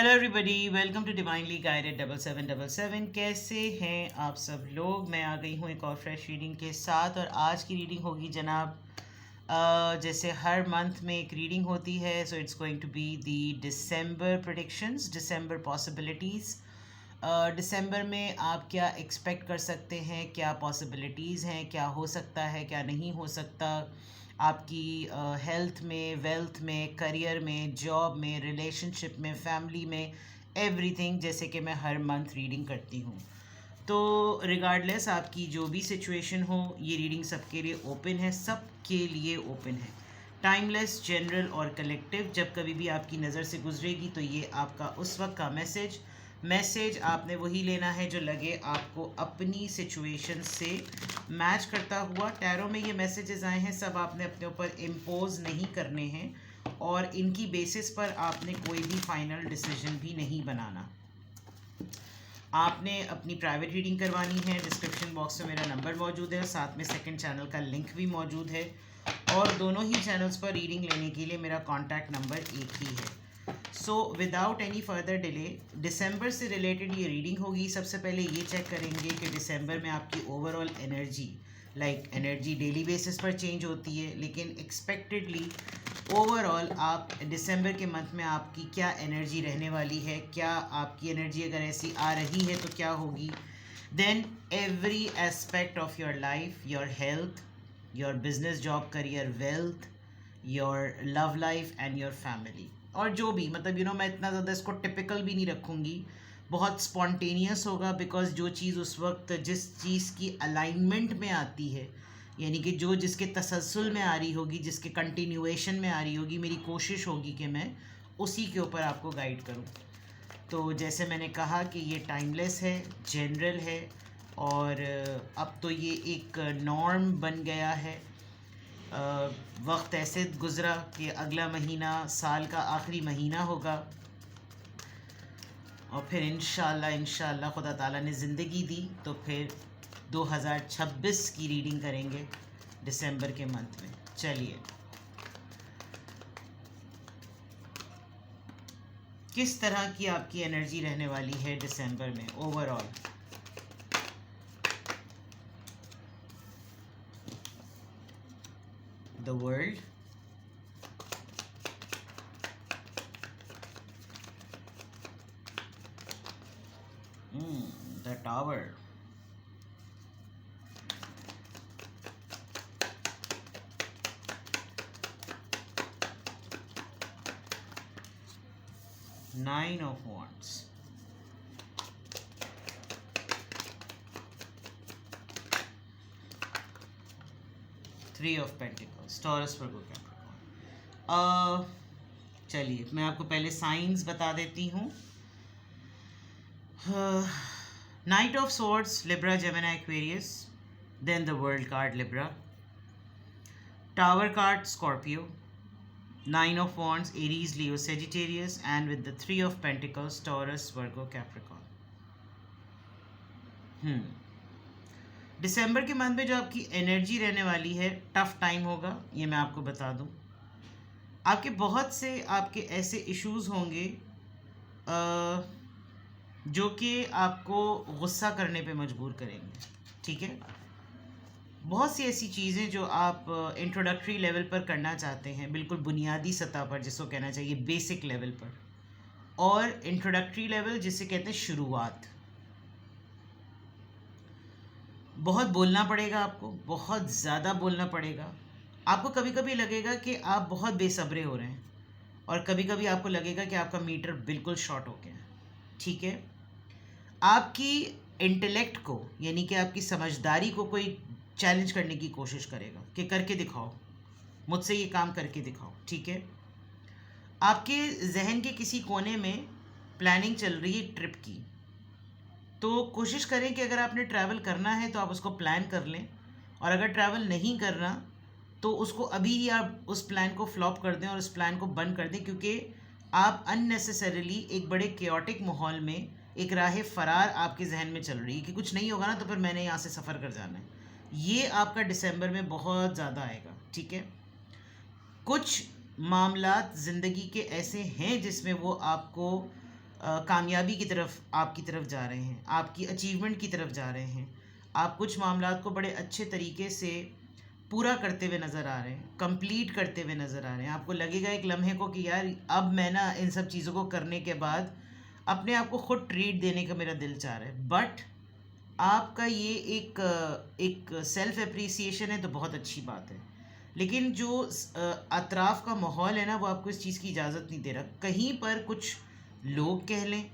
Hello everybody, welcome to divinely guided 7777। कैसे हैं आप सब लोग। मैं आ गई हूँ एक और फ्रेश रीडिंग के साथ और आज की रीडिंग होगी जनाब जैसे हर मंथ में एक रीडिंग होती है। So it's going to be the December predictions, December possibilities. दिसंबर में आप क्या एक्सपेक्ट कर सकते हैं, क्या पॉसिबिलिटीज़ हैं, क्या हो सकता है, क्या नहीं हो सकता आपकी हेल्थ में, वेल्थ में, करियर में, जॉब में, रिलेशनशिप में, फैमिली में, एवरीथिंग। जैसे कि मैं हर मंथ रीडिंग करती हूँ, तो रिगार्डलेस आपकी जो भी सिचुएशन हो, ये रीडिंग सबके लिए ओपन है, सबके लिए ओपन है। टाइमलेस, जनरल और कलेक्टिव। जब कभी भी आपकी नज़र से गुजरेगी तो ये आपका उस वक्त का मैसेज आपने वही लेना है जो लगे आपको अपनी सिचुएशन से मैच करता हुआ। टैरो में ये मैसेजेस आए हैं, सब आपने अपने ऊपर इम्पोज नहीं करने हैं और इनकी बेसिस पर आपने कोई भी फाइनल डिसीजन भी नहीं बनाना। आपने अपनी प्राइवेट रीडिंग करवानी है, डिस्क्रिप्शन बॉक्स में मेरा नंबर मौजूद है, साथ में सेकंड चैनल का लिंक भी मौजूद है और दोनों ही चैनल्स पर रीडिंग लेने के लिए मेरा कॉन्टैक्ट नंबर एक ही है। So without any further delay दिसंबर से रिलेटेड ये रीडिंग होगी। सबसे पहले ये चेक करेंगे कि दिसंबर में आपकी overall energy, energy daily basis पर चेंज होती है, लेकिन एक्सपेक्टेडली ओवरऑल आप दिसंबर के मंथ में आपकी क्या एनर्जी रहने वाली है, क्या आपकी एनर्जी अगर ऐसी आ रही है तो क्या होगी। Then every aspect of your life, your health, your business, job, career, wealth, your love life and your family, और जो भी मतलब मैं इतना ज़्यादा इसको टिपिकल भी नहीं रखूँगी, बहुत स्पॉन्टेनियस होगा। बिकॉज जो चीज़ उस वक्त जिस चीज़ की अलाइनमेंट में आती है, यानी कि जो जिसके तसलसल में आ रही होगी, जिसके कंटिन्यूएशन में आ रही होगी, मेरी कोशिश होगी कि मैं उसी के ऊपर आपको गाइड करूं। तो जैसे मैंने कहा कि ये टाइमलेस है, जनरल है और अब तो ये एक नॉर्म बन गया है। वक्त ऐसे गुज़रा कि अगला महीना साल का आखिरी महीना होगा और फिर इंशाल्लाह खुदा ताला ने ज़िंदगी दी तो फिर 2026 की रीडिंग करेंगे दिसंबर के मंथ में। चलिए, किस तरह की आपकी एनर्जी रहने वाली है दिसंबर में overall. The world, the tower, Nine of Wands, Three of Pentacles, Taurus, Virgo, Capricorn। चलिए मैं आपको पहले साइंस बता देती हूँ। Knight of Swords, Libra, Gemini, Aquarius, then the World card, Libra, Tower card, Scorpio, Nine of Wands, Aries, Leo, Sagittarius, and with the Three of Pentacles, Taurus, Virgo, Capricorn। दिसंबर के month में जो आपकी energy रहने वाली है, tough time होगा, ये मैं आपको बता दूं। आपके बहुत से आपके ऐसे इश्यूज होंगे जो कि आपको गुस्सा करने पे मजबूर करेंगे, ठीक है। बहुत सी ऐसी चीज़ें जो आप इंट्रोडक्टरी लेवल पर करना चाहते हैं, बिल्कुल बुनियादी सतह पर, जिसको कहना चाहिए बेसिक लेवल पर, और इंट्रोडक्टरी लेवल जिसे कहते हैं शुरुआत। बहुत बोलना पड़ेगा आपको, बहुत ज़्यादा बोलना पड़ेगा। आपको कभी कभी लगेगा कि आप बहुत बेसब्रे हो रहे हैं और कभी कभी आपको लगेगा कि आपका मीटर बिल्कुल शॉर्ट हो गया है, ठीक है। आपकी इंटेलेक्ट को, यानी कि आपकी समझदारी को कोई चैलेंज करने की कोशिश करेगा कि करके दिखाओ, मुझसे ये काम करके दिखाओ, ठीक है। आपके जहन के किसी कोने में प्लानिंग चल रही है ट्रिप की, तो कोशिश करें कि अगर आपने ट्रैवल करना है तो आप उसको प्लान कर लें, और अगर ट्रैवल नहीं करना तो उसको अभी ही आप उस प्लान को फ्लॉप कर दें और उस प्लान को बंद कर दें, क्योंकि आप अननेसेसरीली एक बड़े केओटिक माहौल में एक राह फरार आपके जहन में चल रही है कि कुछ नहीं होगा ना तो फिर मैंने यहाँ से सफ़र कर जाना है। ये आपका दिसंबर में बहुत ज़्यादा आएगा, ठीक है। कुछ मामलात ज़िंदगी के ऐसे हैं जिसमें वो आपको कामयाबी की तरफ आपकी तरफ जा रहे हैं, आपकी अचीवमेंट की तरफ जा रहे हैं। आप कुछ मामलात को बड़े अच्छे तरीके से पूरा करते हुए नज़र आ रहे हैं, कंप्लीट करते हुए नज़र आ रहे हैं। आपको लगेगा एक लम्हे को कि यार अब मैं ना इन सब चीज़ों को करने के बाद अपने आप को खुद ट्रीट देने का मेरा दिल चाह रहा है। बट आपका ये एक सेल्फ एप्रिसिएशन है तो बहुत अच्छी बात है, लेकिन जो अतराफ़ का माहौल है ना वो आपको इस चीज़ की इजाज़त नहीं दे रहा। कहीं पर कुछ लोग कह लें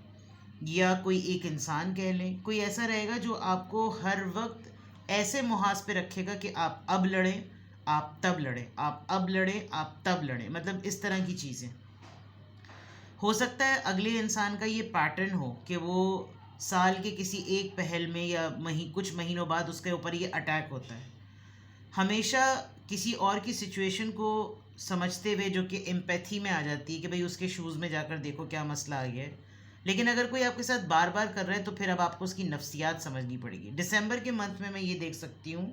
या कोई एक इंसान कह लें, कोई ऐसा रहेगा जो आपको हर वक्त ऐसे मुहाज पे रखेगा कि आप अब लड़ें, आप तब लड़ें, आप अब लड़ें, आप तब लड़ें, मतलब इस तरह की चीज़ें। हो सकता है अगले इंसान का ये पैटर्न हो कि वो साल के किसी एक पहल में या कुछ महीनों बाद उसके ऊपर ये अटैक होता है। हमेशा किसी और की सिचुएशन को समझते हुए, जो कि एम्पैथी में आ जाती है कि भाई उसके शूज़ में जाकर देखो क्या मसला आ गया है, लेकिन अगर कोई आपके साथ बार बार कर रहा है तो फिर अब आपको उसकी नफ्सियात समझनी पड़ेगी। दिसंबर के मंथ में मैं ये देख सकती हूँ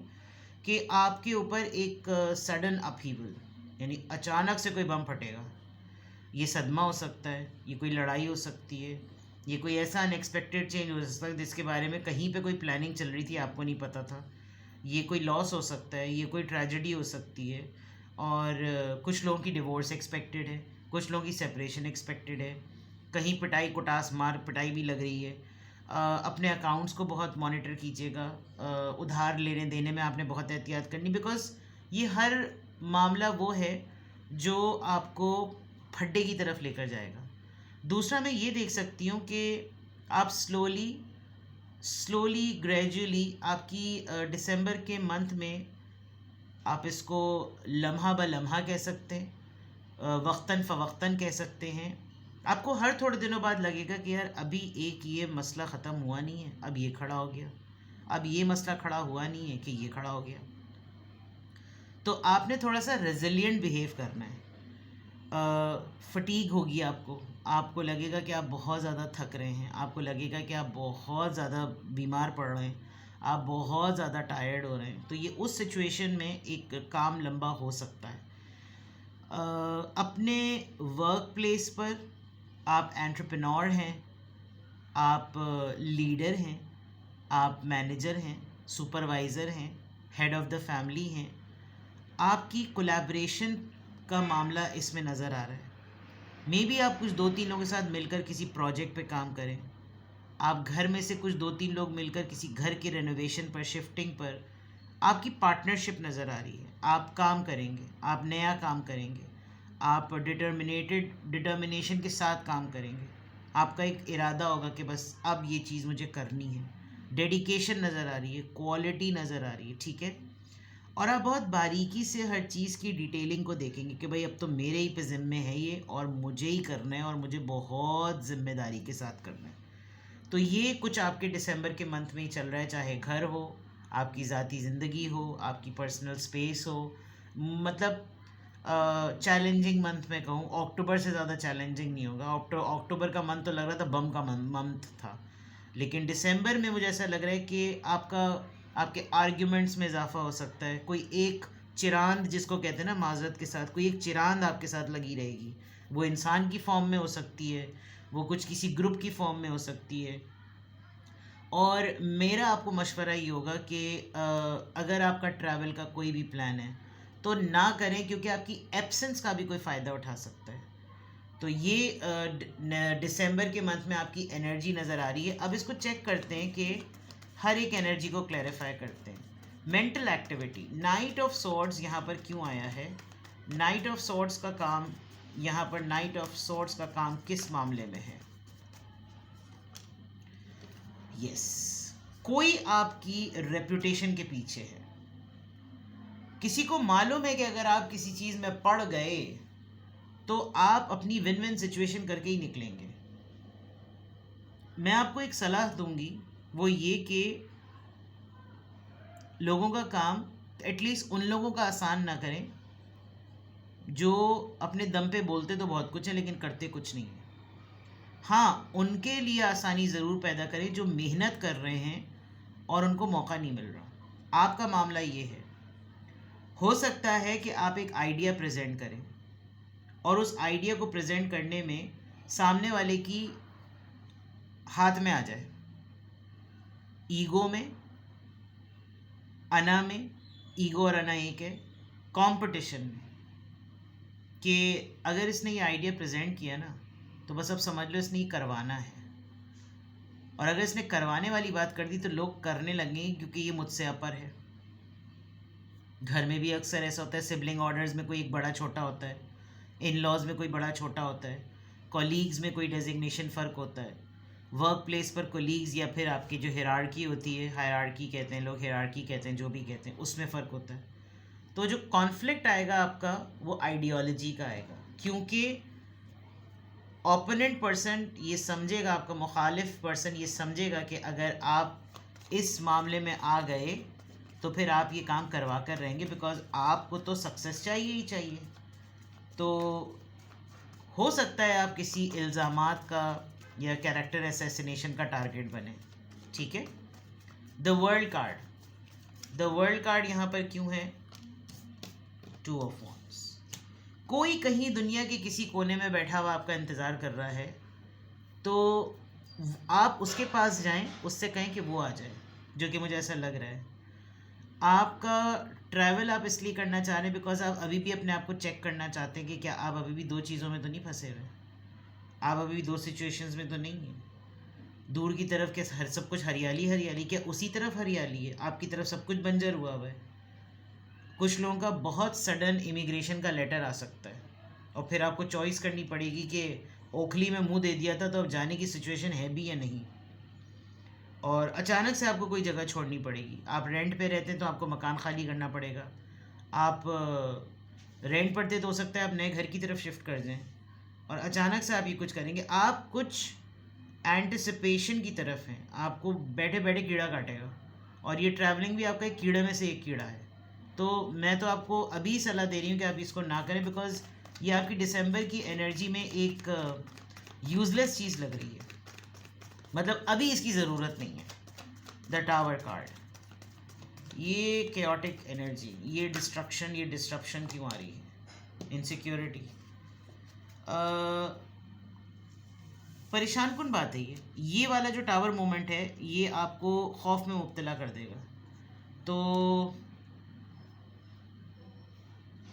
कि आपके ऊपर एक सडन अपहीवल, यानी अचानक से कोई बम फटेगा। ये सदमा हो सकता है, ये कोई लड़ाई हो सकती है, ये कोई ऐसा अनएक्सपेक्टेड चेंज हो सकता है जिसके बारे में कहीं पे कोई प्लानिंग चल रही थी, आपको नहीं पता था। ये कोई लॉस हो सकता है, ये कोई ट्रेजेडी हो सकती है। और कुछ लोगों की डिवोर्स एक्सपेक्टेड है, कुछ लोगों की सेपरेशन एक्सपेक्टेड है, कहीं पिटाई कुटास मार पिटाई भी लग रही है। अपने अकाउंट्स को बहुत मॉनिटर कीजिएगा। उधार लेने देने में आपने बहुत एहतियात करनी, बिकॉज़ ये हर मामला वो है जो आपको फड्डे की तरफ लेकर जाएगा। दूसरा मैं ये देख सकती हूँ कि आप स्लोली ग्रेजुअली आपकी दिसंबर के मंथ में, आप इसको लम्हा ब लम्हा कह सकते हैं, वक्तन फ़वक्तन कह सकते हैं। आपको हर थोड़े दिनों बाद लगेगा कि यार अभी एक ये मसला ख़त्म हुआ नहीं है, अब ये खड़ा हो गया, अब ये मसला खड़ा हुआ नहीं है कि ये खड़ा हो गया। तो आपने थोड़ा सा रेजिलिएंट बिहेव करना है। फटीग होगी आपको, आपको लगेगा कि आप बहुत ज़्यादा थक रहे हैं, आपको लगेगा कि आप बहुत ज़्यादा बीमार पड़ रहे हैं, आप बहुत ज़्यादा टायर्ड हो रहे हैं। तो ये उस सिचुएशन में एक काम लंबा हो सकता है। अपने वर्क प्लेस पर आप एंटरप्रेन्योर हैं, आप लीडर हैं, आप मैनेजर हैं, सुपरवाइज़र हैं, हेड ऑफ़ द फैमिली हैं, आपकी कोलैबोरेशन का मामला इसमें नज़र आ रहा है। मे बी आप कुछ 2-3 लोगों के साथ मिलकर किसी प्रोजेक्ट पे काम करें, आप घर में से कुछ 2-3 लोग मिलकर किसी घर के रेनोवेशन पर, शिफ्टिंग पर आपकी पार्टनरशिप नज़र आ रही है। आप काम करेंगे, आप नया काम करेंगे, आप डिटर्मिनेशन के साथ काम करेंगे। आपका एक इरादा होगा कि बस अब ये चीज़ मुझे करनी है। डेडिकेशन नज़र आ रही है, क्वालिटी नज़र आ रही है, ठीक है। और आप बहुत बारीकी से हर चीज़ की डिटेलिंग को देखेंगे कि भाई अब तो मेरे ही पे ज़िम्मे है ये, और मुझे ही करना है, और मुझे बहुत ज़िम्मेदारी के साथ करना है। तो ये कुछ आपके दिसंबर के मंथ में ही चल रहा है, चाहे घर हो, आपकी ज़ाती ज़िंदगी हो, आपकी पर्सनल स्पेस हो। मतलब चैलेंजिंग मंथ में कहूँ, अक्टूबर से ज़्यादा चैलेंजिंग नहीं होगा। अक्टूबर का मंथ तो लग रहा था बम का मंथ था, लेकिन दिसंबर में मुझे ऐसा लग रहा है कि आपके आर्ग्यूमेंट्स में इजाफा हो सकता है। कोई एक चिरांद, जिसको कहते हैं ना माजरत के साथ, कोई एक चिरांद आपके साथ लगी रहेगी। वो इंसान की फॉर्म में हो सकती है, वो कुछ किसी ग्रुप की फॉर्म में हो सकती है। और मेरा आपको मशवरा ये होगा कि अगर आपका ट्रैवल का कोई भी प्लान है तो ना करें, क्योंकि आपकी एब्सेंस का भी कोई फ़ायदा उठा सकता है। तो ये दिसंबर के मंथ में आपकी एनर्जी नज़र आ रही है। अब इसको चेक करते हैं कि हर एक एनर्जी को क्लैरिफाई करते हैं। Mental activity, night of swords यहाँ पर क्यों आया है? नाइट ऑफ सॉर्ड्स का काम यहाँ पर, नाइट ऑफ सॉर्ड्स का काम किस मामले में है? यस, कोई आपकी रेपुटेशन के पीछे है। किसी को मालूम है कि अगर आप किसी चीज़ में पड़ गए तो आप अपनी विन विन सिचुएशन करके ही निकलेंगे। मैं आपको एक सलाह दूंगी, वो ये कि लोगों का काम एटलीस्ट उन लोगों का आसान ना करें जो अपने दम पे बोलते तो बहुत कुछ है लेकिन करते कुछ नहीं है। हाँ, उनके लिए आसानी ज़रूर पैदा करें जो मेहनत कर रहे हैं और उनको मौका नहीं मिल रहा। आपका मामला ये है, हो सकता है कि आप एक आइडिया प्रेजेंट करें और उस आइडिया को प्रेजेंट करने में सामने वाले की हाथ में आ जाए, ईगो में, अना में, ईगो और अना एक है, कंपटीशन में, कि अगर इसने ये आइडिया प्रेजेंट किया ना तो बस अब समझ लो इसने ये करवाना है, और अगर इसने करवाने वाली बात कर दी तो लोग करने लगेंगे क्योंकि ये मुझसे अपर है। घर में भी अक्सर ऐसा होता है, सिबलिंग ऑर्डर्स में कोई एक बड़ा छोटा होता है, इन लॉज में कोई बड़ा छोटा होता है, कॉलीग्स में कोई डेजिग्नेशन फ़र्क होता है, वर्क प्लेस पर कोलीग्स या फिर आपकी जो हिरार्की होती है, हायरार्की कहते हैं लोग, हिरार्की कहते हैं, जो भी कहते हैं, उसमें फ़र्क होता है। तो जो कॉन्फ्लिक्ट आएगा आपका वो आइडियोलॉजी का आएगा, क्योंकि ओपोनेंट पर्सन ये समझेगा, आपका मुखालिफ पर्सन ये समझेगा कि अगर आप इस मामले में आ गए तो फिर आप ये काम करवा कर रहेंगे, बिकॉज आपको तो सक्सेस चाहिए ही चाहिए। तो हो सकता है आप किसी इल्ज़ामात का या कैरेक्टर असैसिनेशन का टारगेट बने, ठीक है। The world card, the world card यहाँ पर क्यों है? Two of wands. कोई कहीं दुनिया के किसी कोने में बैठा हुआ आपका इंतज़ार कर रहा है, तो आप उसके पास जाएं, उससे कहें कि वो आ जाए, जो कि मुझे ऐसा लग रहा है। आपका ट्रैवल आप इसलिए करना चाह रहे हैं बिकॉज आप अभी भी अपने आप को चेक करना चाहते हैं कि क्या आप अभी भी दो चीज़ों में तो नहीं फंसे हुए, आप अभी भी दो सिचुएशंस में तो नहीं हैं। दूर की तरफ के हर सब कुछ हरियाली हरियाली, क्या उसी तरफ हरियाली है? आपकी तरफ सब कुछ बंजर हुआ हुआ है। कुछ लोगों का बहुत सडन इमिग्रेशन का लेटर आ सकता है और फिर आपको चॉइस करनी पड़ेगी कि ओखली में मुंह दे दिया था तो अब जाने की सिचुएशन है भी या नहीं, और अचानक से आपको कोई जगह छोड़नी पड़ेगी। आप रेंट पे रहते हैं तो आपको मकान खाली करना पड़ेगा, आप रेंट पर थे तो हो सकता है आप नए घर की तरफ शिफ्ट कर दें, और अचानक से आप ये कुछ करेंगे। आप कुछ एंटिसिपेशन की तरफ हैं, आपको बैठे बैठे कीड़ा काटेगा, और ये ट्रैवलिंग भी आपका एक कीड़े में से एक कीड़ा है। तो मैं तो आपको अभी सलाह दे रही हूँ कि आप इसको ना करें, बिकॉज ये आपकी दिसंबर की एनर्जी में एक यूज़लेस चीज़ लग रही है, मतलब अभी इसकी ज़रूरत नहीं है। द टावर कार्ड, ये केओटिक एनर्जी, ये डिस्ट्रक्शन, ये डिस्ट्रप्शन क्यों आ रही है? इनसिक्योरिटी, परेशान कुन बात है ये वाला जो टावर मोमेंट है ये आपको खौफ में मुब्तला कर देगा। तो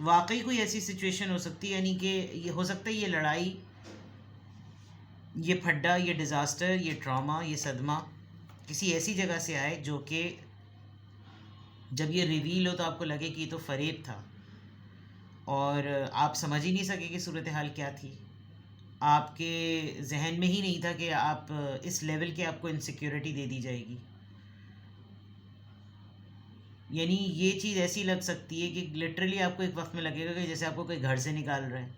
वाकई कोई ऐसी सिचुएशन हो सकती है, यानी कि ये हो सकता है ये लड़ाई, ये फड्डा, ये डिज़ास्टर, ये ट्रॉमा, ये सदमा किसी ऐसी जगह से आए जो कि जब ये रिवील हो तो आपको लगे कि ये तो फ़रेब था, और आप समझ ही नहीं सके कि सूरत हाल क्या थी। आपके जहन में ही नहीं था कि आप इस लेवल के आपको इनसिक्योरिटी दे दी जाएगी। यानी ये चीज़ ऐसी लग सकती है कि लिटरली आपको एक वक्त में लगेगा कि जैसे आपको कोई घर से निकाल रहा है,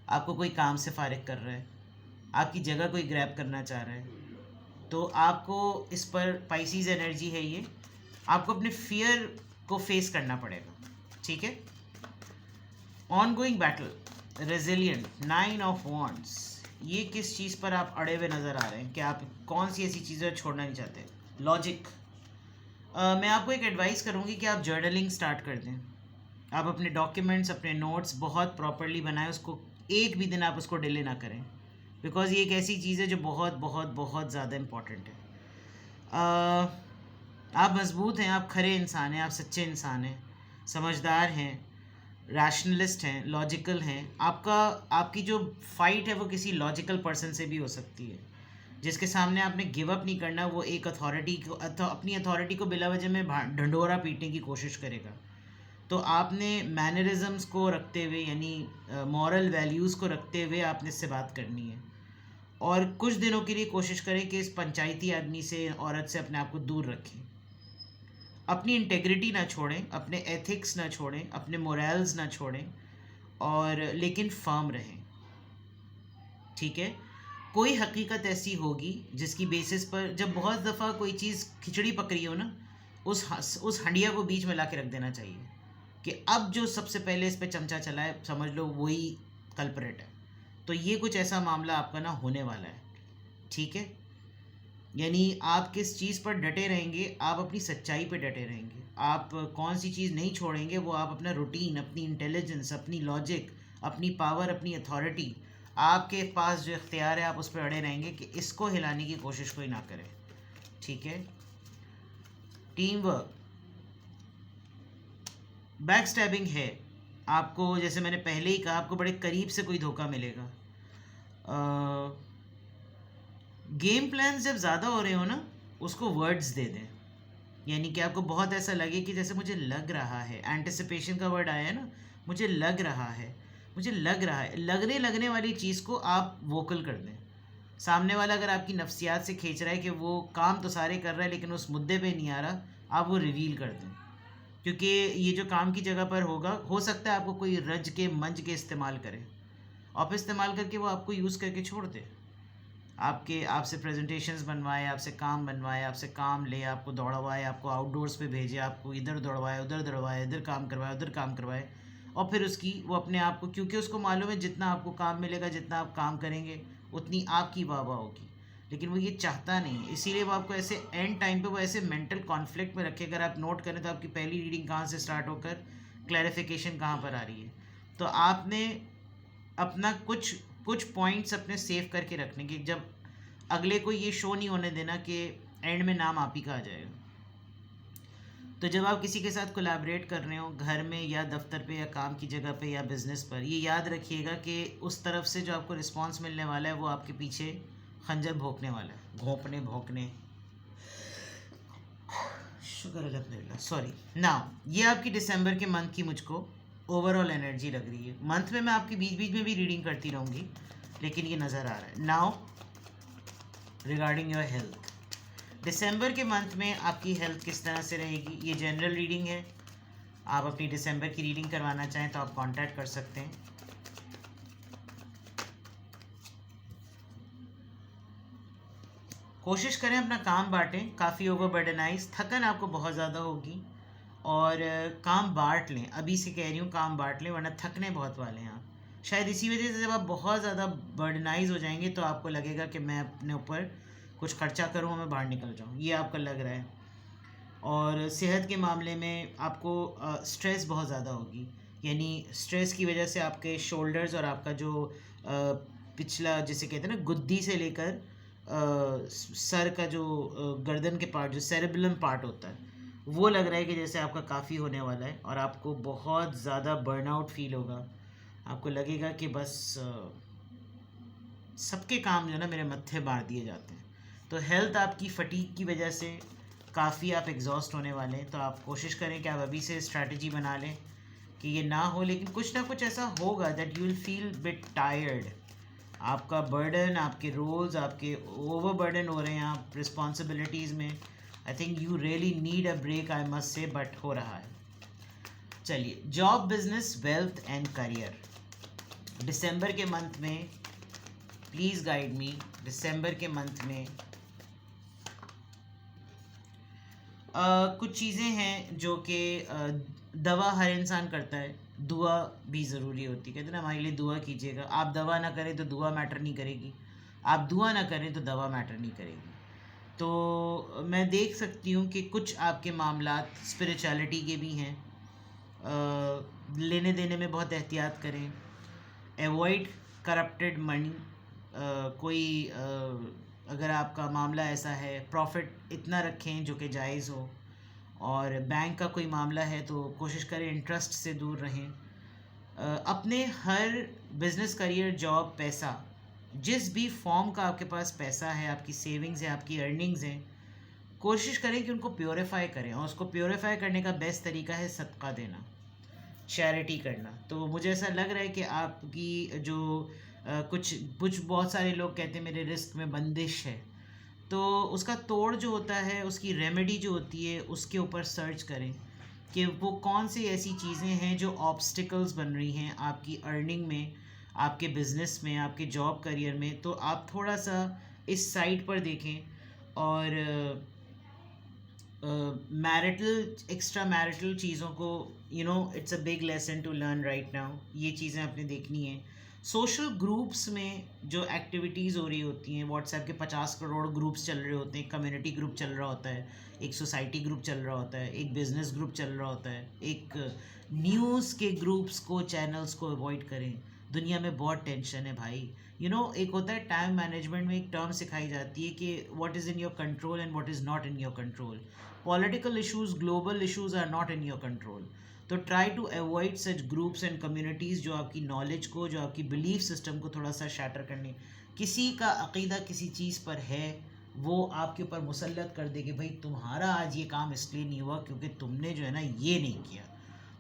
आपको कोई काम से फारिग कर रहा है, आपकी जगह कोई ग्रैब करना चाह रहा है। तो आपको इस पर पाइसीज एनर्जी है ये, आपको अपने फियर को फेस करना पड़ेगा, ठीक है। On going battle, resilient, 9 of wands, ये किस चीज़ पर आप अड़े हुए नज़र आ रहे हैं कि आप कौन सी ऐसी चीज़ें छोड़ना नहीं चाहते? लॉजिक, मैं आपको एक एडवाइस करूँगी कि आप जर्नलिंग स्टार्ट कर दें। आप अपने डॉक्यूमेंट्स, अपने नोट्स बहुत प्रॉपरली बनाएं, उसको एक भी दिन आप उसको डिले ना करें, बिकॉज़ ये एक ऐसी चीज़ है जो बहुत बहुत बहुत ज़्यादा इम्पॉर्टेंट है। आप मज़बूत हैं, आप खरे इंसान हैं, आप सच्चे इंसान हैं, समझदार हैं, रैशनलिस्ट हैं, लॉजिकल हैं। आपकी जो फ़ाइट है वो किसी लॉजिकल पर्सन से भी हो सकती है, जिसके सामने आपने गिव अप नहीं करना। वो एक अथॉरिटी को अपनी अथॉरिटी को बिला वजह में ढंढोरा पीटने की कोशिश करेगा। तो आपने मैनरिज़म्स को रखते हुए, यानी मॉरल वैल्यूज़ को रखते हुए आपने इससे बात करनी है, और कुछ दिनों के लिए कोशिश करें कि इस पंचायती आदमी से, औरत से अपने आप को दूर रखें। अपनी इंटेग्रिटी ना छोड़ें, अपने एथिक्स ना छोड़ें, अपने मोरल्स ना छोड़ें, और लेकिन फर्म रहें, ठीक है। कोई हकीकत ऐसी होगी जिसकी बेसिस पर, जब बहुत दफ़ा कोई चीज़ खिचड़ी पक रही हो ना, उस हंडिया को बीच में ला के रख देना चाहिए कि अब जो सबसे पहले इस पे चमचा चला है, समझ लो वही कल्परेट है। तो ये कुछ ऐसा मामला आपका ना होने वाला है, ठीक है। यानी आप किस चीज़ पर डटे रहेंगे? आप अपनी सच्चाई पे डटे रहेंगे। आप कौन सी चीज़ नहीं छोड़ेंगे? वो आप अपना रूटीन, अपनी इंटेलिजेंस, अपनी लॉजिक, अपनी पावर, अपनी अथॉरिटी, आपके पास जो इख्तियार है आप उस पर अड़े रहेंगे कि इसको हिलाने की कोशिश कोई ना करे, ठीक है। टीम वर्क, बैक स्टैबिंग है आपको, जैसे मैंने पहले ही कहा, आपको बड़े करीब से कोई धोखा मिलेगा। गेम प्लान जब ज़्यादा हो रहे हो ना, उसको वर्ड्स दे दें, यानी कि आपको बहुत ऐसा लगे कि जैसे मुझे लग रहा है, एंटिसिपेशन का वर्ड आया है ना, मुझे लग रहा है, मुझे लग रहा है, लगने वाली चीज़ को आप वोकल कर दें। सामने वाला अगर आपकी नफ्सियात से खींच रहा है कि वो काम तो सारे कर रहा है लेकिन उस मुद्दे पे नहीं आ रहा, आप वो रिवील कर दें, क्योंकि ये जो काम की जगह पर होगा, हो सकता है आपको कोई रज के मंज के इस्तेमाल करे, और इस्तेमाल करके वो आपको यूज़ करके छोड़ दे, आपसे प्रेजेंटेशंस बनवाए, आपसे काम बनवाए, आपसे काम ले, आपको दौड़वाए, आपको आउटडोर्स पे भेजे, आपको इधर दौड़वाए, उधर दौड़वाए, इधर काम करवाए, उधर काम करवाए, और फिर वो अपने आप को, क्योंकि उसको मालूम है जितना आपको काम मिलेगा, जितना आप काम करेंगे, उतनी आपकी वाह वाह होगी, लेकिन वो ये चाहता नहीं है, इसीलिए वो आपको ऐसे एंड टाइम पे वो ऐसे मेंटल कॉन्फ्लिक्ट में रखे। अगर आप नोट करें तो आपकी पहली रीडिंग कहाँ से स्टार्ट होकर क्लैरिफिकेशन कहाँ पर आ रही है, तो आपने अपना कुछ कुछ पॉइंट्स अपने सेव करके रखने की, जब अगले को ये शो नहीं होने देना कि एंड में नाम आप ही का आ जाएगा। तो जब आप किसी के साथ कोलैबोरेट कर रहे हो, घर में या दफ्तर पे या काम की जगह पे या बिज़नेस पर, ये याद रखिएगा कि उस तरफ से जो आपको रिस्पांस मिलने वाला है वो आपके पीछे खंजर भोंकने वाला है, घोंपने भोंकने, शुक्र अल्हम्दुलिल्लाह, सॉरी। नाउ ये आपकी दिसंबर के मंथ की मुझको ओवरऑल एनर्जी लग रही है। मंथ में मैं आपकी बीच बीच में भी रीडिंग करती रहूँगी, लेकिन ये नज़र आ रहा है। नाउ रिगार्डिंग योर हेल्थ, दिसंबर के मंथ में आपकी हेल्थ किस तरह से रहेगी, ये जनरल रीडिंग है। आप अपनी दिसंबर की रीडिंग करवाना चाहें तो आप कांटेक्ट कर सकते हैं। कोशिश करें अपना काम बांटें, काफ़ी ओवरबर्डनाइज, थकन आपको बहुत ज़्यादा होगी, और काम बांट लें, अभी से कह रही हूँ काम बांट लें, वरना थकने बहुत वाले हैं आप। शायद इसी वजह से जब आप बहुत ज़्यादा बर्डनाइज हो जाएंगे तो आपको लगेगा कि मैं अपने ऊपर कुछ खर्चा करूँ, मैं बाहर निकल जाऊँ, ये आपका लग रहा है। और सेहत के मामले में आपको स्ट्रेस बहुत ज़्यादा होगी, यानी स्ट्रेस की वजह से आपके शोल्डर्स और आपका जो पिछला, जिसे कहते हैं ना, गुद्दी से लेकर सर का जो गर्दन के पार्ट, जो सेरेब्रम पार्ट होता है, वो लग रहा है कि जैसे आपका काफ़ी होने वाला है, और आपको बहुत ज़्यादा बर्नआउट फील होगा। आपको लगेगा कि बस सबके काम जो है ना मेरे मत्थे मार दिए जाते हैं। तो हेल्थ आपकी फटीग की वजह से काफ़ी आप एग्जॉस्ट होने वाले हैं, तो आप कोशिश करें कि आप अभी से स्ट्रैटेजी बना लें कि ये ना हो, लेकिन कुछ ना कुछ ऐसा होगा that you will feel bit tired. आपका बर्डन, आपके रोल्स, आपके ओवर बर्डन हो रहे हैं आप रिस्पॉन्सिबिलिटीज़ में। I think you really need a break, I must say, but हो रहा है। चलिए, job, business, wealth and career, दिसंबर के मंथ में प्लीज़ गाइड मी। दिसंबर के मंथ में कुछ चीज़ें हैं जो कि दवा हर इंसान करता है, दुआ भी ज़रूरी होती है। कहते हैं ना, हमारे लिए दुआ कीजिएगा। आप दवा ना करें तो दुआ मैटर नहीं करेगी, आप दुआ ना करें तो दवा मैटर नहीं करेगी। तो मैं देख सकती हूँ कि कुछ आपके मामलात स्पिरिचुअलिटी के भी हैं। लेने देने में बहुत एहतियात करें, एवॉइड करप्टेड मनी। कोई अगर आपका मामला ऐसा है, प्रॉफिट इतना रखें जो कि जायज़ हो, और बैंक का कोई मामला है तो कोशिश करें इंटरेस्ट से दूर रहें। अपने हर बिज़नेस, करियर, जॉब, पैसा, जिस भी फॉर्म का आपके पास पैसा है, आपकी सेविंग्स है, आपकी अर्निंग्स हैं, कोशिश करें कि उनको प्योरीफाई करें, और उसको प्योरीफाई करने का बेस्ट तरीका है सदका देना, चैरिटी करना। तो मुझे ऐसा लग रहा है कि आपकी जो कुछ कुछ बहुत सारे लोग कहते हैं मेरे रिस्क में बंदिश है, तो उसका तोड़ जो होता है, उसकी रेमेडी जो होती है, उसके ऊपर सर्च करें कि वो कौन सी ऐसी चीज़ें हैं जो ऑब्स्टिकल्स बन रही हैं आपकी अर्निंग में, आपके बिज़नेस में, आपके जॉब करियर में। तो आप थोड़ा सा इस साइड पर देखें, और मैरिटल, एक्स्ट्रा मैरिटल चीज़ों को, it's a big lesson to learn right now, ये चीज़ें आपने देखनी है। सोशल ग्रुप्स में जो एक्टिविटीज़ हो रही होती हैं, व्हाट्सएप के 50 करोड़ ग्रुप्स चल रहे होते हैं, कम्युनिटी ग्रुप चल रहा होता है, एक सोसाइटी ग्रुप चल रहा होता है, एक बिज़नेस ग्रुप चल रहा होता है, एक न्यूज़ के ग्रुप्स को, चैनल्स को अवॉइड करें। दुनिया में बहुत टेंशन है भाई। एक होता है टाइम मैनेजमेंट में, एक टर्म सिखाई जाती है कि what is in your control and what is not in your control. Political issues, global issues are not in your control. तो try to avoid such groups and communities जो आपकी knowledge को, जो आपकी बिलीफ सिस्टम को थोड़ा सा shatter करने, किसी का अकीदा किसी चीज़ पर है, वो आपके ऊपर मुसल्लत कर दे कि भाई तुम्हारा आज ये काम इसलिए नहीं हुआ क्योंकि तुमने जो है ना ये नहीं किया,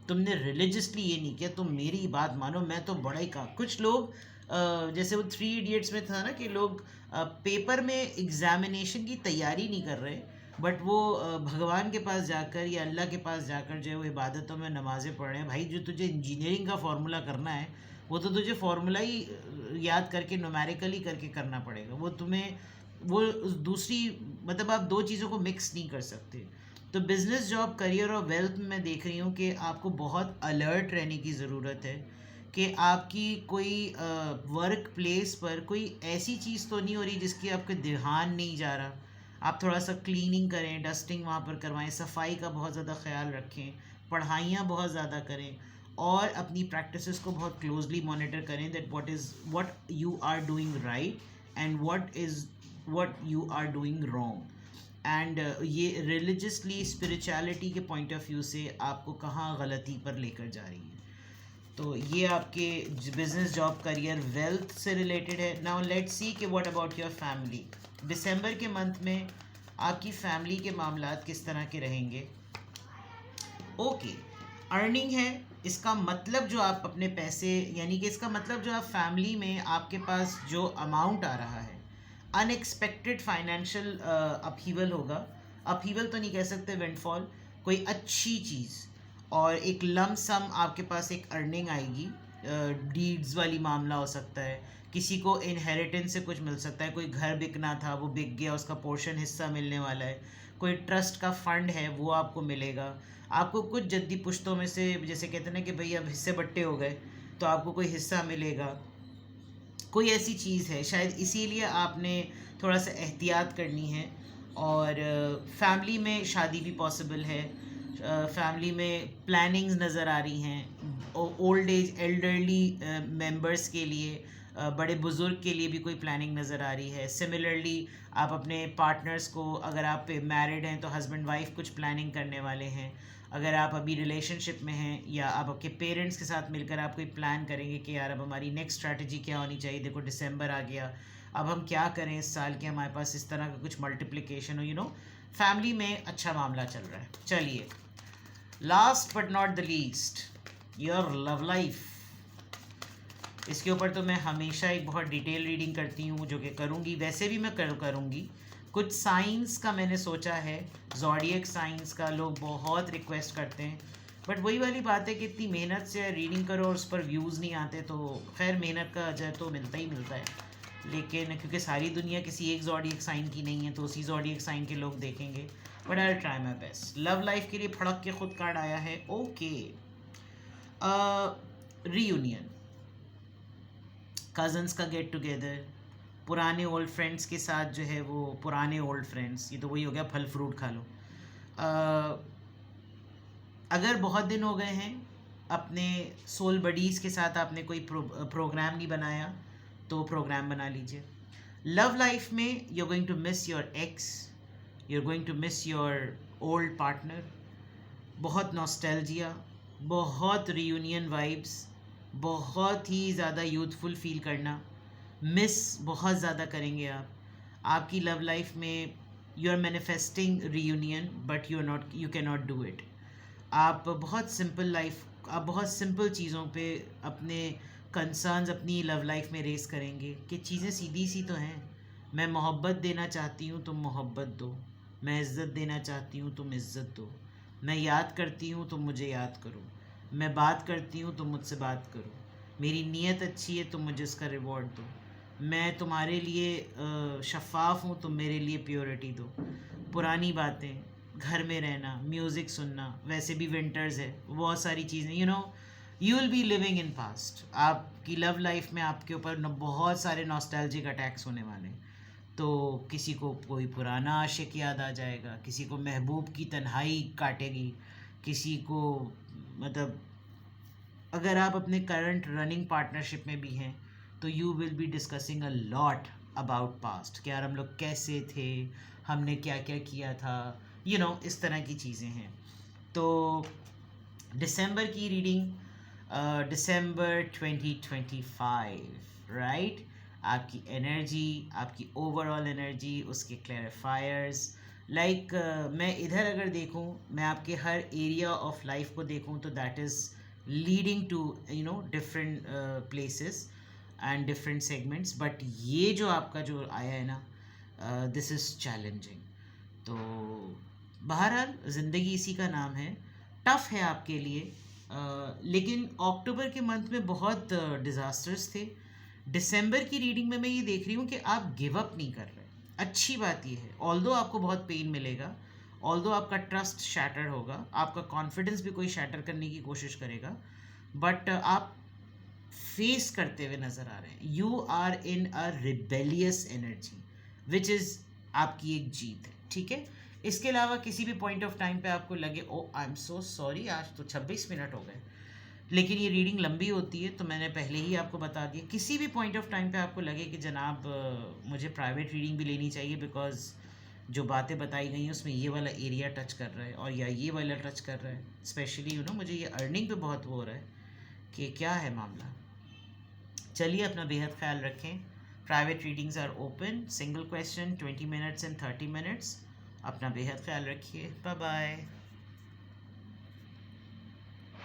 तुमने रिलीजियसली ये नहीं किया, तुम मेरी बात मानो, मैं तो बड़ा ही काम। कुछ लोग जैसे वो 3 इडियट्स में था ना कि लोग पेपर में एग्जामिनेशन की तैयारी नहीं कर रहे, बट वो भगवान के पास जाकर या अल्लाह के पास जाकर जो है वो इबादतों में नमाज़ें पढ़ रहे हैं। भाई जो तुझे इंजीनियरिंग का फार्मूला करना है वो तो तुझे फार्मूला ही याद करके न्यूमेरिकली करके करना पड़ेगा। वो तुम्हें वो दूसरी, मतलब आप दो चीज़ों को मिक्स नहीं कर सकते। तो बिज़नेस, जॉब, करियर और वेल्थ में मैं देख रही हूँ कि आपको बहुत अलर्ट रहने की ज़रूरत है कि आपकी कोई वर्क प्लेस पर कोई ऐसी चीज़ तो नहीं हो रही जिसकी आपके ध्यान नहीं जा रहा। आप थोड़ा सा क्लीनिंग करें, डस्टिंग वहाँ पर करवाएं, सफाई का बहुत ज़्यादा ख्याल रखें, पढ़ाइयाँ बहुत ज़्यादा करें और अपनी प्रैक्टिसेस को बहुत क्लोजली मॉनिटर करें that what you are doing right and what you are doing wrong. And ये रिलीजियसली, स्पिरिचुअलिटी के पॉइंट ऑफ व्यू से आपको कहाँ गलती पर लेकर जा रही है। तो ये आपके बिजनेस, जॉब, करियर, वेल्थ से रिलेटेड है। नाउ लेट्स सी कि व्हाट अबाउट योर फैमिली। दिसंबर के मंथ में आपकी फैमिली के मामलात किस तरह के रहेंगे। ओके, अर्निंग है, इसका मतलब जो आप अपने पैसे, यानी कि इसका मतलब जो आप फैमिली में आपके पास जो अमाउंट आ रहा है, अनएक्सपेक्टेड फाइनेंशियल अपहीवल होगा। अपहीवल तो नहीं कह सकते, विंडफॉल, कोई अच्छी चीज़ और एक लम सम आपके पास एक अर्निंग आएगी। डीड्स वाली मामला हो सकता है, किसी को इनहेरिटेंस से कुछ मिल सकता है, कोई घर बिकना था वो बिक गया, उसका पोर्शन हिस्सा मिलने वाला है, कोई ट्रस्ट का फंड है वो आपको मिलेगा। आपको कुछ जद्दी पुश्तों में से, जैसे कहते हैं ना कि भाई अब हिस्से बट्टे हो गए, तो आपको कोई हिस्सा मिलेगा, कोई ऐसी चीज़ है, शायद इसीलिए आपने थोड़ा सा एहतियात करनी है। और फैमिली में शादी भी पॉसिबल है, फैमिली में प्लानिंग्स नज़र आ रही हैं, ओल्ड एज एल्डरली मेंबर्स के लिए, बड़े बुज़ुर्ग के लिए भी कोई प्लानिंग नज़र आ रही है। सिमिलरली आप अपने पार्टनर्स को, अगर आप मैरिड हैं तो हस्बैंड वाइफ कुछ प्लानिंग करने वाले हैं। अगर आप अभी रिलेशनशिप में हैं या आप आपके पेरेंट्स के साथ मिलकर आप कोई प्लान करेंगे कि यार अब हमारी नेक्स्ट स्ट्रैटेजी क्या होनी चाहिए, देखो दिसंबर आ गया, अब हम क्या करें इस साल के, हमारे पास इस तरह का कुछ मल्टीप्लिकेशन हो, फैमिली में अच्छा मामला चल रहा है। चलिए, last but not the least, your love life. इसके ऊपर तो मैं हमेशा एक बहुत डिटेल रीडिंग करती हूँ, जो कि करूँगी, वैसे भी मैं करूँगी। कुछ साइंस का मैंने सोचा है, ज़ोडिएक साइंस का लोग बहुत रिक्वेस्ट करते हैं, बट वही वाली बात है कि इतनी मेहनत से रीडिंग करो और उस पर व्यूज़ नहीं आते, तो खैर मेहनत का अजर तो मिलता ही मिलता है। लेकिन क्योंकि सारी दुनिया किसी एक ज़ोडिएक साइन की नहीं है, तो उसी ज़ोडिएक साइन के लोग देखेंगे, but I try my best. Love life के लिए फड़क के खुद कार्ड आया है। ओके, रीयूनियन, कज़न्स का गेट टुगेदर, पुराने ओल्ड फ्रेंड्स के साथ जो है वो पुराने ओल्ड फ्रेंड्स, ये तो वही हो गया फल फ्रूट खा लो। अगर बहुत दिन हो गए हैं अपने सोल बडीज़ के साथ आपने कोई प्रोग्राम नहीं बनाया, तो प्रोग्राम बना लीजिए। लव लाइफ में you are going to miss your ex, you are going to miss your old partner, बहुत नॉस्टैल्जिया, बहुत रीयूनियन वाइब्स, बहुत ही ज़्यादा यूथफुल फील करना, मिस बहुत ज़्यादा करेंगे आप। आपकी लव लाइफ में you are manifesting reunion but you can not do it. आप बहुत सिंपल लाइफ, आप बहुत सिंपल चीज़ों पे अपने कंसर्न्स अपनी लव लाइफ में रेस करेंगे कि चीज़ें सीधी सी तो हैं। मैं मोहब्बत देना चाहती हूँ, तुम मोहब्बत दो। मैं इज़्ज़त देना चाहती हूँ, तुम इज़्ज़त दो। मैं याद करती हूँ, तुम मुझे याद करो। मैं बात करती हूँ, तुम मुझसे बात करो। मेरी नीयत अच्छी है, तुम मुझे उसका रिवॉर्ड दो। मैं तुम्हारे लिए शफ़ाफ़ हूँ, तुम मेरे लिए प्योरिटी दो। पुरानी बातें, घर में रहना, म्यूज़िक सुनना, वैसे भी विंटर्स है, बहुत सारी चीज़ें, you will be living in past. आपकी लव लाइफ में आपके ऊपर बहुत सारे नॉस्टैल्जिक अटैक्स होने वाले हैं। तो किसी को कोई पुराना आशिक याद आ जाएगा, किसी को महबूब की तन्हाई काटेगी, किसी को मतलब अगर आप अपने करंट रनिंग पार्टनरशिप में भी हैं तो you will be discussing a lot about past कि यार हम लोग कैसे थे, हमने क्या क्या किया था, इस तरह की चीज़ें हैं। तो दिसंबर की रीडिंग, दिसंबर 2025, राइट। आपकी एनर्जी, आपकी ओवरऑल एनर्जी, उसके क्लैरिफायर्स, लाइक मैं इधर अगर देखूं, मैं आपके हर एरिया ऑफ लाइफ को देखूं तो that is leading to different places and different segments, but ये जो आपका जो आया है ना, दिस इज़ चैलेंजिंग। तो बहरहाल ज़िंदगी इसी का नाम है, टफ है आपके लिए, लेकिन अक्टूबर के मंथ में बहुत डिज़ास्टर्स थे। दिसंबर की रीडिंग में मैं ये देख रही हूँ कि आप गिव अप नहीं कर रहे। अच्छी बात ये है, ऑल्दो आपको बहुत पेन मिलेगा, ऑल्दो आपका ट्रस्ट शैटर होगा, आपका कॉन्फिडेंस भी कोई शैटर करने की कोशिश करेगा, बट आप फेस करते हुए नज़र आ रहे हैं। You are in a rebellious energy which is आपकी एक जीत है, ठीक है। इसके अलावा किसी भी पॉइंट ऑफ टाइम पे आपको लगे ओ आई एम सो सॉरी, आज तो 26 मिनट हो गए, लेकिन ये रीडिंग लंबी होती है तो मैंने पहले ही आपको बता दिया, किसी भी पॉइंट ऑफ टाइम पे आपको लगे कि जनाब मुझे प्राइवेट रीडिंग भी लेनी चाहिए बिकॉज जो बातें बताई गई हैं उसमें ये वाला एरिया टच कर रहा है और या ये वाला टच कर रहा है, स्पेशली मुझे ये अर्निंग पे बहुत वो हो रहा है कि क्या है मामला। चलिए अपना बेहद ख्याल रखें। Private readings are open, single question 20 minutes and 30 minutes. अपना बेहद ख्याल रखिए, बाय बाय।